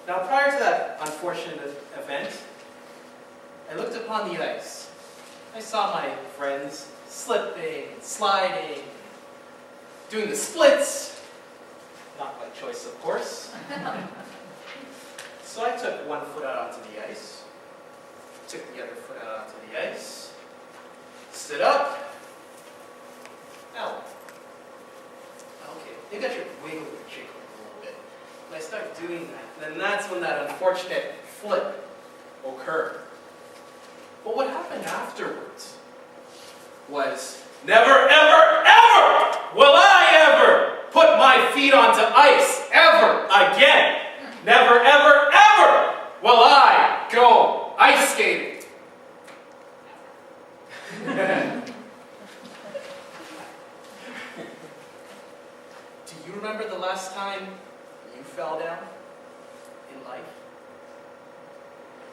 Now, prior to that unfortunate event, I looked upon the ice. I saw my friends slipping, sliding, doing the splits. Not by choice, of course. So I took one foot out onto the ice, took the other foot out onto the ice, stood up. Now, okay, you got your wiggle your chick a little bit. When I start doing that, then that's when that unfortunate flip occurred. But what happened afterwards was, never, ever, ever will I ever put my feet onto ice ever again. Never, ever, ever will I go ice skating. Do you remember the last time you fell down in life?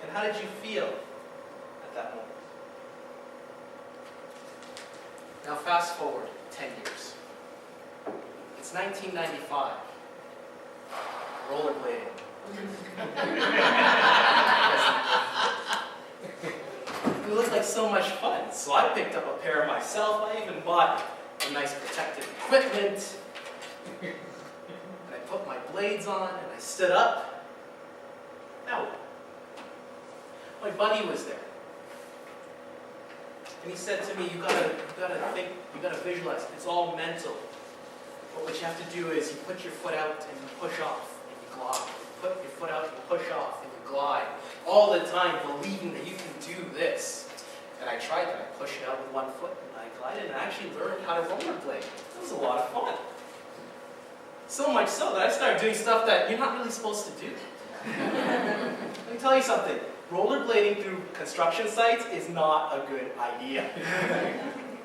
And how did you feel at that moment? Now fast forward 10 years. It's 1995. Rollerblading. It looked like so much fun, so I picked up a pair myself. I even bought a nice protective equipment. And I put my blades on and I stood up. Now, my buddy was there. And he said to me, you gotta think, you gotta visualize. It's all mental. But what you have to do is you put your foot out and you push off and you glide. You put your foot out and you push off and you glide. All the time believing that you can do this. And I tried that. I pushed it out with one foot and I glided and I actually learned how to rollerblade. It was a lot of fun. So much so that I started doing stuff that you're not really supposed to do. Let me tell you something. Rollerblading through construction sites is not a good idea. It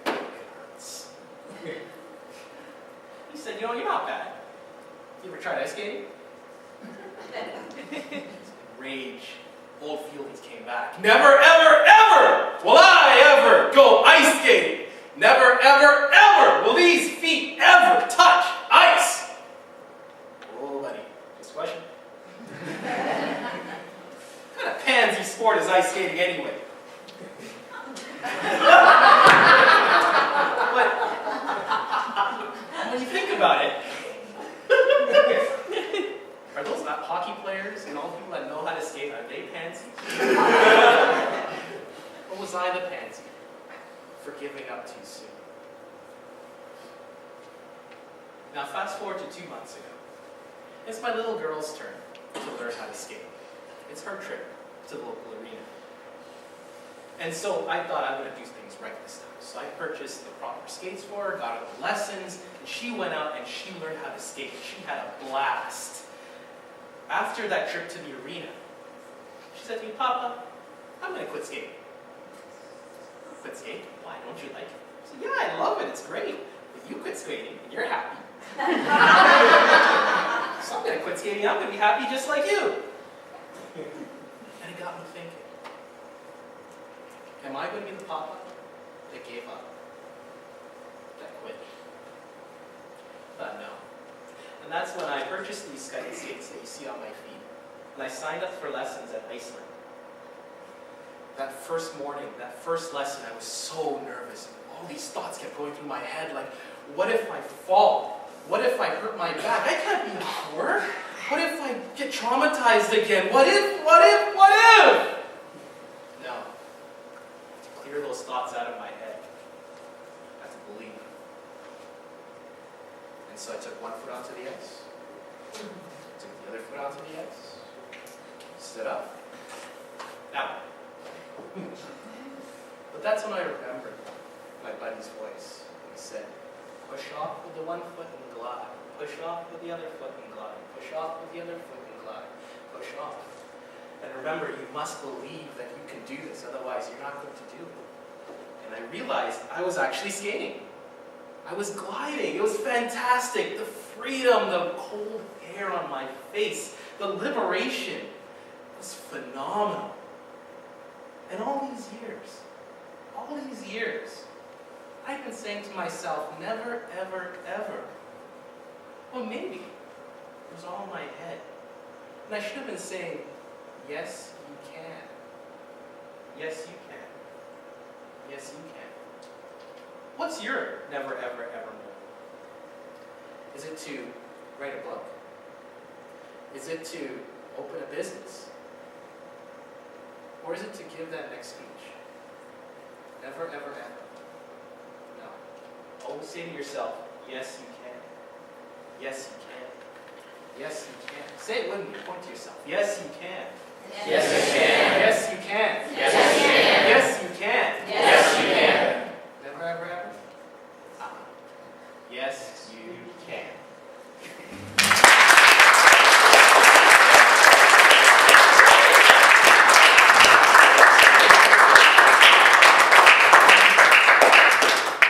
hurts. He said, you know, you're not bad. You ever tried ice skating? Rage, old feelings came back. Never, ever, ever will I ever go ice skating. Never, ever, ever will these feet ever touch ice. Oh, buddy, just a question. What kind of pansy sport is ice skating anyway? But when you think about it, are those not hockey players and all people that know how to skate, are they pansies? Or was I the pansy for giving up too soon? Now fast forward to 2 months ago. It's my little girl's turn to learn how to skate. It's her trip to the local arena. And so I thought I'm going to do things right this time. So I purchased the proper skates for her, got her the lessons, and she went out and she learned how to skate. She had a blast. After that trip to the arena, she said to me, Papa, I'm going to quit skating. Quit skating? Why, don't you like it? I said, yeah, I love it, it's great. If you quit skating, and you're happy. So I'm going to quit skating, I'm going to be happy just like you. And it got me thinking, am I going to be the papa that gave up? That quit? No. And that's when I purchased these skates that you see on my feet. And I signed up for lessons at Iceland. That first morning, that first lesson, I was so nervous. All these thoughts kept going through my head, like, what if I fall? What if I hurt my back? I can't be a sport. What if I get traumatized again? What if? No. To clear those thoughts out of my head, I have to believe. And so I took one foot onto the ice, took the other foot onto the ice, stood up. Now, but that's when I remembered my buddy's voice. He said, push off with the one foot and glide. Push off with the other foot and glide. Push off with the other foot and glide. Push off. And remember, you must believe that you can do this, otherwise you're not going to do it. And I realized I was actually skating. I was gliding. It was fantastic. The freedom, the cold air on my face, the liberation was phenomenal. And all these years, I've been saying to myself, never, ever, ever. Well, maybe it was all in my head. And I should have been saying, yes, you can. Yes, you can. Yes, you can. What's your never, ever, ever more? Is it to write a book? Is it to open a business? Or is it to give that next speech? Never, ever, ever. No. Always say to yourself, yes, you can. Yes, you can. Yes, you can. Say it with me. Point to yourself. Yes, you can. Yes, you can. Yes, you can. Yes, you can. Yes, you can. Yes, you can. Never, ever, ever? Yes, you can.